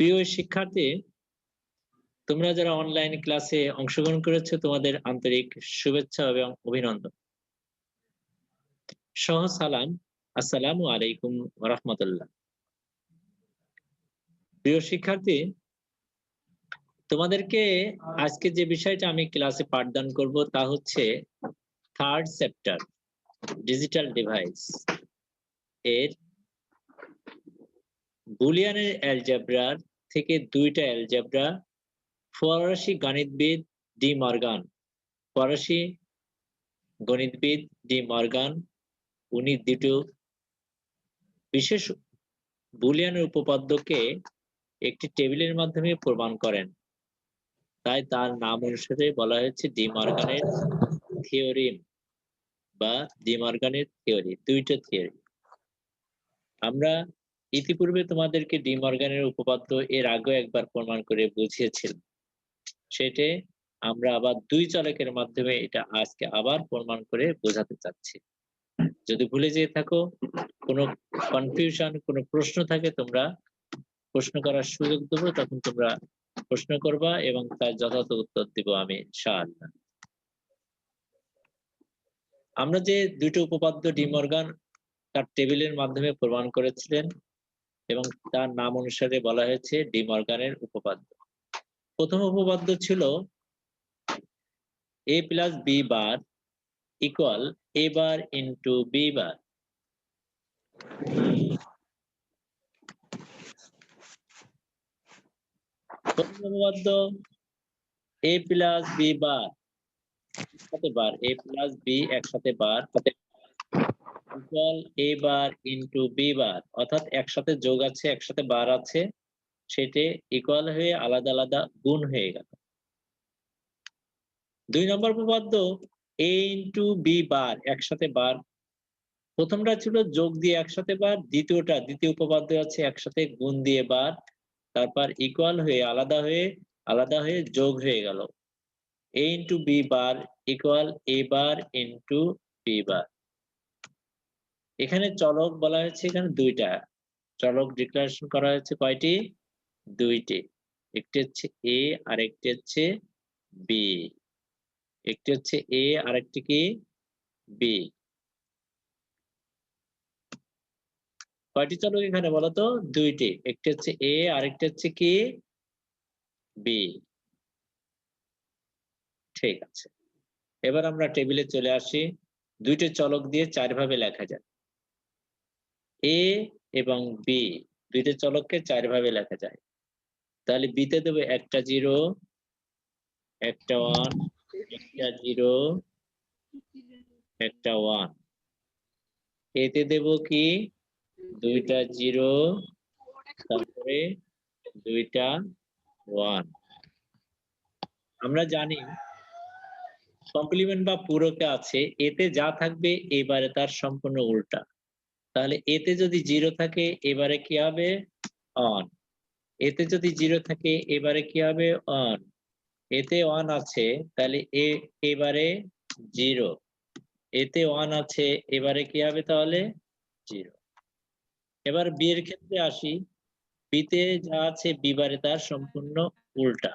প্রিয় শিক্ষার্থী, তোমরা যারা অনলাইন ক্লাসে অংশগ্রহণ করেছো তোমাদের আন্তরিক শুভেচ্ছা এবং অভিনন্দন। সহ সালাম, আসসালামু আলাইকুম ওয়া রাহমাতুল্লাহ। প্রিয় শিক্ষার্থী, তোমাদেরকে আজকে যে বিষয়টা আমি ক্লাসে পাঠদান করব তা হচ্ছে থার্ড চ্যাপ্টার ডিজিটাল ডিভাইস এর বুলিয়ানের অ্যালজেব্রার থেকে দুইটা অ্যালজেব্রা ফরাসি গণিতবিদ ডি মর্গান ফরাসি গণিতবিদ ডি মর্গান উনি দুটো বিশেষ বুলিয়ানের উপপাদ্যকে একটি টেবিলের মাধ্যমে প্রমাণ করেন, তাই তার নাম অনুসারে বলা হয়েছে ডি মর্গানের থিওরিম বা ডি মর্গানের থিওরি। দুইটা থিওরি আমরা ইতিপূর্বে তোমাদেরকে ডি মর্গানের উপপাদ্য এর আগে একবার প্রমাণ করে বুঝিয়েছিলাম। সেটা আমরা আবার দুই চলকের মাধ্যমে এটা আজকে আবার প্রমাণ করে বোঝাতে চাচ্ছি। যদি ভুলে যেয়ে থাকো, কোনো কনফিউশন, কোনো প্রশ্ন থাকে, তোমরা প্রশ্ন করার সুযোগ দেবো, তখন তোমরা প্রশ্ন করবা এবং তার যথাযথ উত্তর দিব আমি ইনশাআল্লাহ। আমরা যে দুটো উপপাদ্য ডি মর্গান তার টেবিলের মাধ্যমে প্রমাণ করেছিলেন এবং তার নাম অনুসারে বলা হয়েছে ডি মর্গানের উপপাদ্য। প্রথম উপপাদ্য ছিল a plus B bar equal a bar into B bar. প্রথম উপপাদ্য a প্লাস বি বার একসাথে বার, a প্লাস বি একসাথে bar equal a bar into B bar, অর্থাৎ একসাথে যোগ আছে একসাথে বার আছে, সেটা ইকুয়াল হয়ে আলাদা আলাদা গুণ হয়ে গেল। দুই নম্বর উপপাদ্য a ইন্টু বি বার একসাথে বার। প্রথমটা ছিল যোগ দিয়ে একসাথে বার, দ্বিতীয় উপপাদ্য আছে একসাথে গুণ দিয়ে বার, তারপর ইকুয়াল হয়ে আলাদা হয়ে যোগ হয়ে গেল। a into B bar equal a bar into B bar. এখানে চলক বলা হয়েছে, এখানে দুইটা চলক ডিক্লারেশন করা হয়েছে। কয়টি? দুইটি। একটি হচ্ছে a আর একটি হচ্ছে b। একটি হচ্ছে a আর একটি কি b। কয়টি চলক এখানে বলো তো? দুইটি। একটি হচ্ছে a আর একটি হচ্ছে কি b। ঠিক আছে, এবার আমরা টেবিলে চলে আসি। দুইটি চলক দিয়ে চার ভাবে লেখা যায়। a এবং b দুইটি চলককে চার ভাবে লেখা যায়। তাহলে b তে দেবো একটা 0, একটা 1, একটা 0, একটা 1। a তে দেবো কি দুইটা 0, তারপরে দুইটা 1। আমরা জানি কমপ্লিমেন্ট বা পূরকে আছে, এতে যা থাকবে এবারে তার সম্পূর্ণ উল্টা। তাহলে এতে যদি 0 থাকে এবারে কি হবে? অন। এতে যদি 0 থাকে এবারে কি হবে? অন। এতে 1 আছে, তাহলে এবারে 0। এতে 1 আছে, এবারে কি হবে তাহলে? 0। এবার বি এর ক্ষেত্রে আসি। বি তে যা আছে বি বারে তার সম্পূর্ণ উল্টা।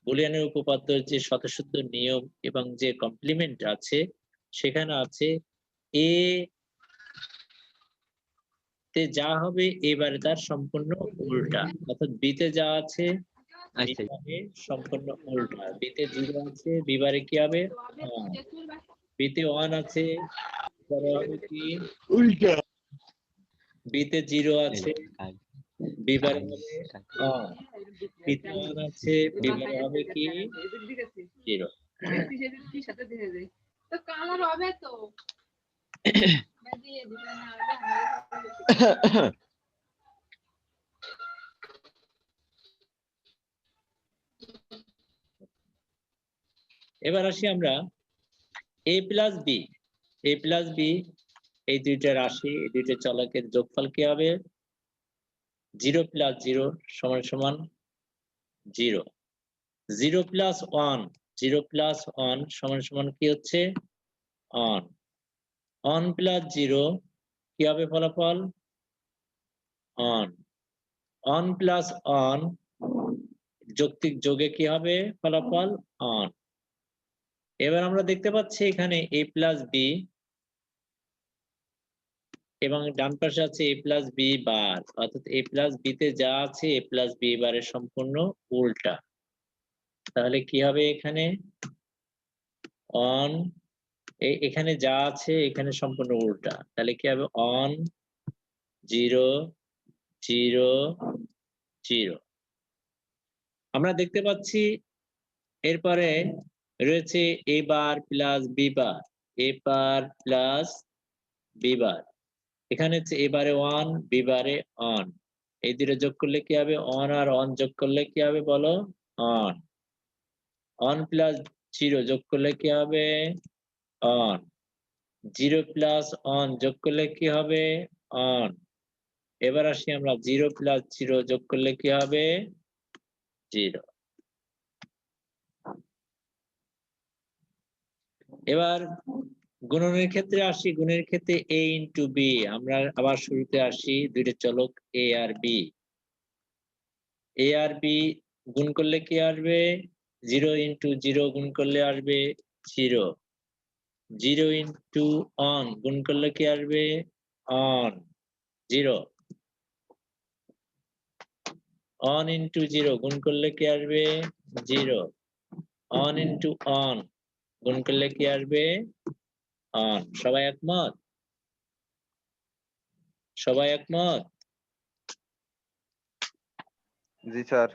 বুলিয়ানের উপপাদ্যের যে স্বতঃসিদ্ধ নিয়ম এবং যে কমপ্লিমেন্ট আছে, সেখানে আছে এ তে যা হবে এবারে তার সম্পূর্ণ উল্টা, অর্থাৎ বি তে যা আছে বিবারে সম্পূর্ণ উল্টা। বিতে 0 আছে, বিবারে কি হবে? বিতে 1 আছে, বিবারে হবে কি? উল্টা। বিতে 0 আছে, বিবারে হবে অন। বিতে 1 আছে, বিবারে হবে কি? 0। এবার আসি আমরা a plus B. a plus B এই দুইটা রাশি, এই দুইটা চলকের যোগফল কি হবে? 0 প্লাস 0 সমান সমান 0। 0 প্লাস 1, 0 প্লাস 1 সমান সমান কি হচ্ছে? অন। অন প্লাস 0 কি হবে ফলাফল? অন। অন প্লাস অন যৌক্তিক যোগে কি হবে ফলাফল অন। এবার আমরা দেখতে পাচ্ছি এখানে a প্লাস বি এবং ডান পাশে আছে a প্লাস বি বার, অর্থাৎ a প্লাস বি তে যা আছে a প্লাস বি বারের সম্পূর্ণ উল্টা। তাহলে কি হবে এখানে অন এখানে যা আছে এখানে সম্পূর্ণ উল্টা, তাহলে কি হবে অন 0 0 0। আমরা দেখতে পাচ্ছি এরপরে রয়েছে a bar plus B bar, a bar plus B bar. এখানে হচ্ছে a বারে 1 বি বারে অন, এই দুটো যোগ করলে কি হবে অন আর অন যোগ করলে কি হবে বলো অন। অন প্লাস 0 যোগ করলে কি হবে অন। 0 প্লাস অন যোগ করলে কি হবে অন। এবার আসি আমরা 0 প্লাস 0 যোগ করলে কি হবে 0। এবার গুণনের ক্ষেত্রে আসি, গুণের ক্ষেত্রে a ইন্টু বি, আমরা আবার শুরুতে আসি দুইটা চলক a R b। a R b গুণ করলে কি আসবে 0 ইন্টু 0 গুণ করলে আসবে 0। 0 ইন্টু অন গুণ করলে কি আসবে অন 0। অন ইন্টু 0 গুণ করলে কি আসবে 0। অন ইন্টু অন গুণ করলে কি আসবে অন। সবাই একমত? সবাই একমত? জি স্যার।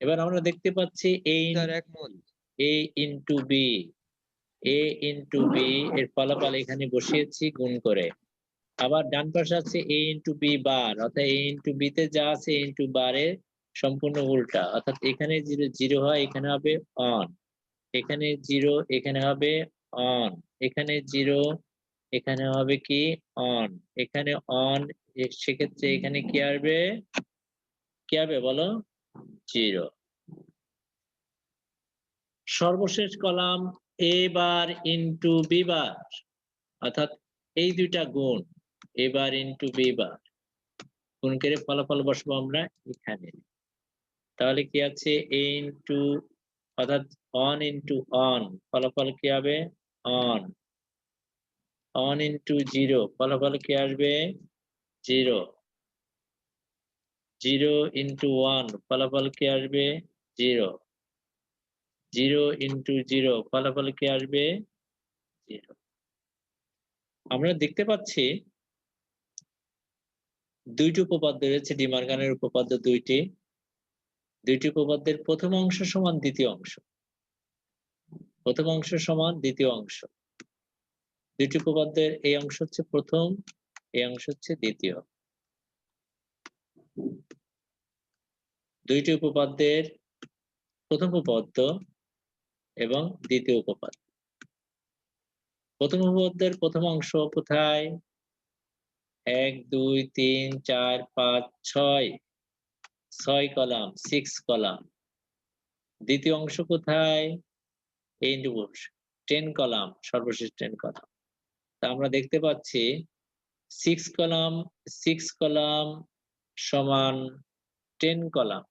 এবার আমরা দেখতে পাচ্ছি স্যার একমত। a into B, a into B এর ফলাফল এখানে বসিয়েছি গুণ করে। আবার ডান পাশে আছে a ইন্টু বি বার, অর্থাৎ a ইন্টু বি তে যা আছে a ইন্টু বারের সম্পূর্ণ উল্টা, অর্থাৎ এখানে 0 0 হয় এখানে হবে অন, এখানে 0 এখানে হবে অন, এখানে 0 এখানে হবে কি অন, এখানে অন, সেক্ষেত্রে এখানে কি আসবে কি হবে বলো 0। সর্বশেষ column a bar into B bar, অর্থাৎ এই দুইটা গুণ a bar into B bar গুণ করে ফলাফল বসাবো আমরা এখানে। তাহলে কি আছে a ইন্টু অর্থাৎ অন ইন্টু অন ফলাফল কি হবে অন। অন ইন্টু 0 ফলাফল কি আসবে 0। 0 ইন্টু 1 ফলাফল কি আসবে 0। 0 ইন্টু 0 ফলাফল কি আসবে 0। আমরা দেখতে পাচ্ছি দুইটি উপপাদ্য রয়েছে, ডিমার্গানের উপপাদ্য দুইটি। দুইটি উপপাদ্যের প্রথম অংশ সমান দ্বিতীয় অংশ, প্রথম অংশ সমান দ্বিতীয় অংশ। দুইটি উপপাদ্যের এই অংশ হচ্ছে প্রথম, এই অংশ হচ্ছে দ্বিতীয়। দুইটি উপপাদ্যের প্রথম উপপাদ্য এবং দ্বিতীয় উপপাদ্য। প্রথম উপপাদ্যের প্রথম অংশ কোথায় 1 2 3 4 5 6 6 কলাম 6 কলাম। দ্বিতীয় অংশ কোথায় 10 কলাম, সর্বশেষ 10 কলাম। তা আমরা দেখতে পাচ্ছি 6 কলাম 6 কলাম সমান 10 কলাম,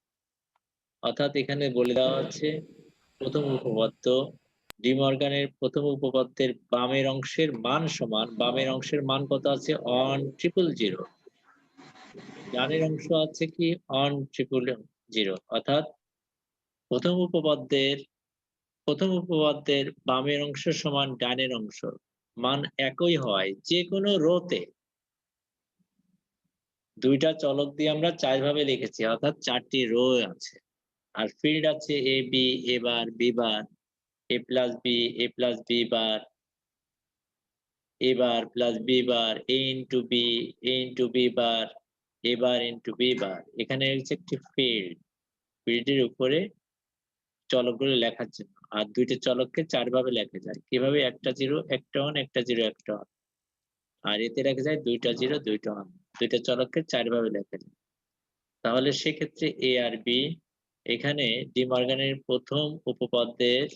অর্থাৎ এখানে বলে দেওয়া হচ্ছে প্রথম উপপাদ্য ডি মর্গানের প্রথম উপপাদ্যের বামের অংশের মান সমান, বামের অংশের মান কত আছে 1,000,000, ডানের অংশ আছে কি 1,000,000, অর্থাৎ প্রথম উপপাদ্যের বামের অংশ সমান ডানের অংশ মান একই হয় যে কোনো রোতে। দুইটা চলক দিয়ে আমরা 4 ভাবে লিখেছি, অর্থাৎ 4টি রো আছে। আর ফিল্ড আছে A B, A bar B bar, A plus B, A plus B bar, A bar plus B bar, A into B, A into B bar, A bar into B bar. এখানে হচ্ছে একটি field, ফিল্ডের উপরে চলকগুলো লেখার জন্য। আর দুইটা চলককে 4 ভাবে লেখা যায় কিভাবে, একটা 0 একটা 1, একটা 0 একটা 1। আর এতে লেখা যায় দুইটা 0 দুইটা 1, দুইটা চলককে 4 ভাবে লেখা যায়। তাহলে সেক্ষেত্রে এ আর বি এখানে ডি মর্গানের প্রথম উপপাদ্যের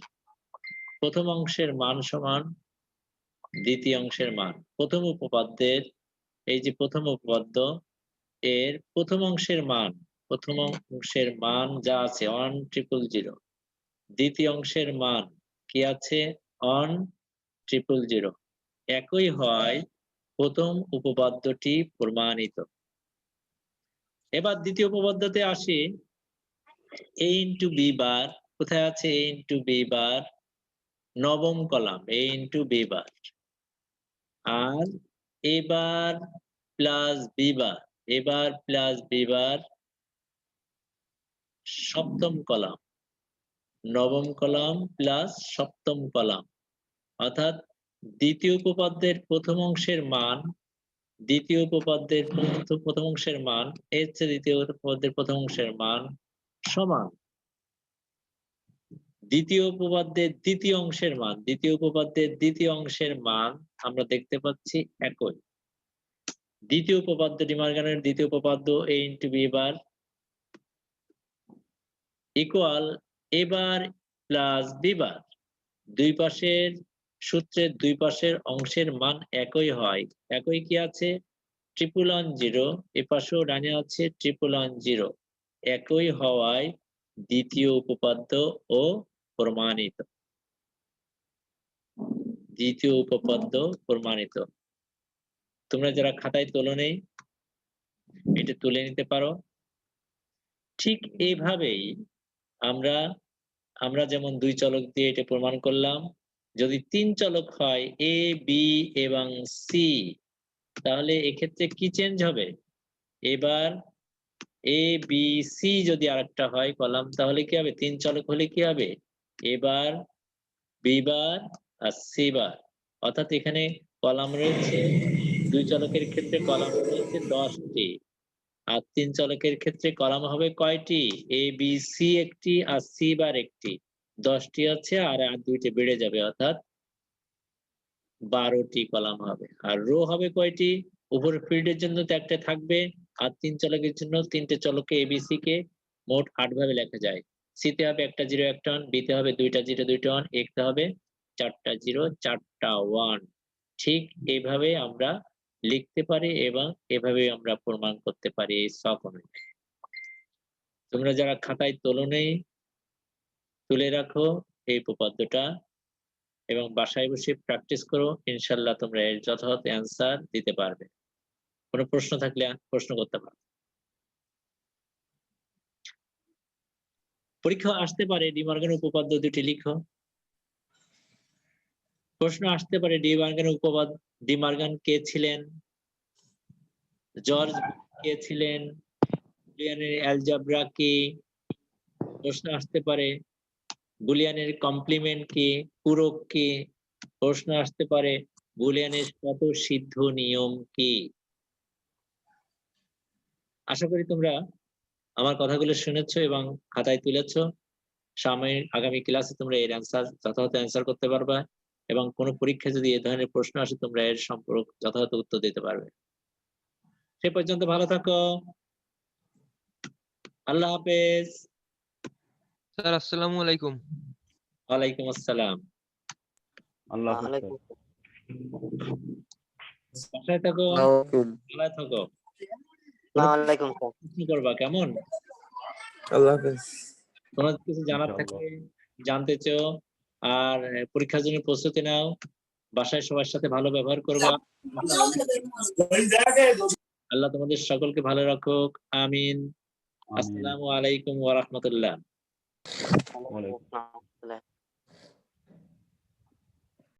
প্রথম অংশের মান সমান দ্বিতীয় অংশের মান। প্রথম উপপাদ্যের এই যে প্রথম উপপাদ্য এর প্রথম অংশের মান যা আছে 1,000,000, দ্বিতীয় অংশের মান কি আছে 1,000,000, একই হয় প্রথম উপপাদ্যটি প্রমাণিত। এবার দ্বিতীয় উপপাদ্যতে আসি। a ইন্টু বি বার কোথায় আছে? a ইন্টু বি বার নবম column, a into B bar, আর এবার প্লাস বি বার, এবার প্লাস বি বার সপ্তম কলাম, নবম কলাম প্লাস সপ্তম কলাম, অর্থাৎ দ্বিতীয় উপপাদ্যের প্রথম অংশের মান, দ্বিতীয় উপপাদ্যের প্রথম অংশের মান এর চেয়ে দ্বিতীয় উপপাদ্যের প্রথম অংশের মান সমান। দ্বিতীয় উপপাদ্যের দ্বিতীয় অংশের মান, দ্বিতীয় উপপাদ্যের দ্বিতীয় অংশের মান আমরা দেখতে পাচ্ছি একই। দ্বিতীয় উপপাদ্য, ডি মর্গানের দ্বিতীয় উপপাদ্য a into B bar equal A bar plus B bar, দুই পাশের সূত্রের দুই পাশের অংশের মান একই হয়। একই কি আছে? 1,110, এ পাশেও ডানে আছে 1,110, একই হওয়ায় দ্বিতীয় উপপাদ্য ও প্রমাণিত। দ্বিতীয় উপপাদ্য প্রমাণিত। তোমরা যারা খাতায় তোলো নেই এটা তুলে নিতে পারো। ঠিক এইভাবেই আমরা যেমন দুই চলক দিয়ে এটা প্রমাণ করলাম, যদি তিন চলক হয় এ বি এবং সি, তাহলে এক্ষেত্রে কি চেঞ্জ হবে? এবার এ বি সি যদি আরেকটা হয় কলাম, তাহলে কি হবে? তিন চলক হলে কি হবে? এবার বি বার আর সি বার, অর্থাৎ এখানে কলাম রয়েছে, দুই চলকের ক্ষেত্রে কলাম রয়েছে 10টি, আর তিন চলকের ক্ষেত্রে কলাম হবে কয়টি? এ বি সি একটি আর সি বার একটি, 10টি আছে, আর দুইটি বেড়ে যাবে, অর্থাৎ 12টি কলাম হবে। আর রো হবে কয়টি? উপরের ফিল্ডের জন্য তো একটা থাকবে, আর তিন চলকের জন্য তিনটে চলককে এবিসি কে মোট 8 ভাবে লেখা যায়। সিতে হবে একটা 0 একটা 1, বিতে হবে দুইটা 0 দুইটা 1, এতে হবে 4টা 0 4টা 1। ঠিক এইভাবে আমরা লিখতে পারি এবং এভাবে আমরা প্রমাণ করতে পারি এই ছক অনুযায়ী। তোমরা যারা খাতায় তোলো নেই তুলে রাখো এই উপপাদ্যটা এবং বাসায় বসে প্র্যাকটিস করো, ইনশাআল্লাহ তোমরা এর যথাযথ অ্যান্সার দিতে পারবে। কোনো প্রশ্ন থাকলে প্রশ্ন করতে পারো। পরীক্ষা আসতে পারে ডি মর্গান উপপাদ্য দুটি লিখো। প্রশ্ন আসতে পারে ডি মর্গান উপপাদ্য, ডি মর্গান কে ছিলেন, জর্জ কে ছিলেন, বুলিয়ানের অ্যালজেব্রা কি, প্রশ্ন আসতে পারে বুলিয়ানের কমপ্লিমেন্ট কি, পূরক কি, প্রশ্ন আসতে পারে বুলিয়ানের স্বতঃসিদ্ধ নিয়ম কি। আশা করি তোমরা আমার কথাগুলো শুনেছো এবং খাতায় তুলেছো। আগামী ক্লাসে তোমরা এর অ্যান্সার যথাযথ অ্যান্সার করতে পারবা এবং কোনো পরীক্ষা যদি এ ধরনের প্রশ্ন আসে তোমরা এর সম্পর্ক যথাযথ উত্তর দিতে পারবে। সে পর্যন্ত ভালো থাকো। আল্লাহ হাফেজ। স্যার আসসালামু আলাইকুম। ওয়ালাইকুম আসসালাম। আল্লাহ হাফেজ স্যার। ওয়ালাইকুম বাসায় থাকো, আসসালাম। ভালো থাকো। ওয়ালাইকুম স্যার। প্রশ্ন করবা কেমন? আল্লাহ হাফেজ। তোমার কিছু জানার ইনশাআল্লাহ। থাকলে জানতে চাও, আর পরীক্ষার জন্য প্রস্তুতি নাও, বাসায় সবার সাথে ভালো ব্যবহার করবা। আল্লাহ তোমাদের সকলকে ভালো রাখুক, আমিন। আমিন। আসসালামু আলাইকুম ওয়া রাহমাতুল্লাহ। ওয়ালাইকুম। আসসালাম।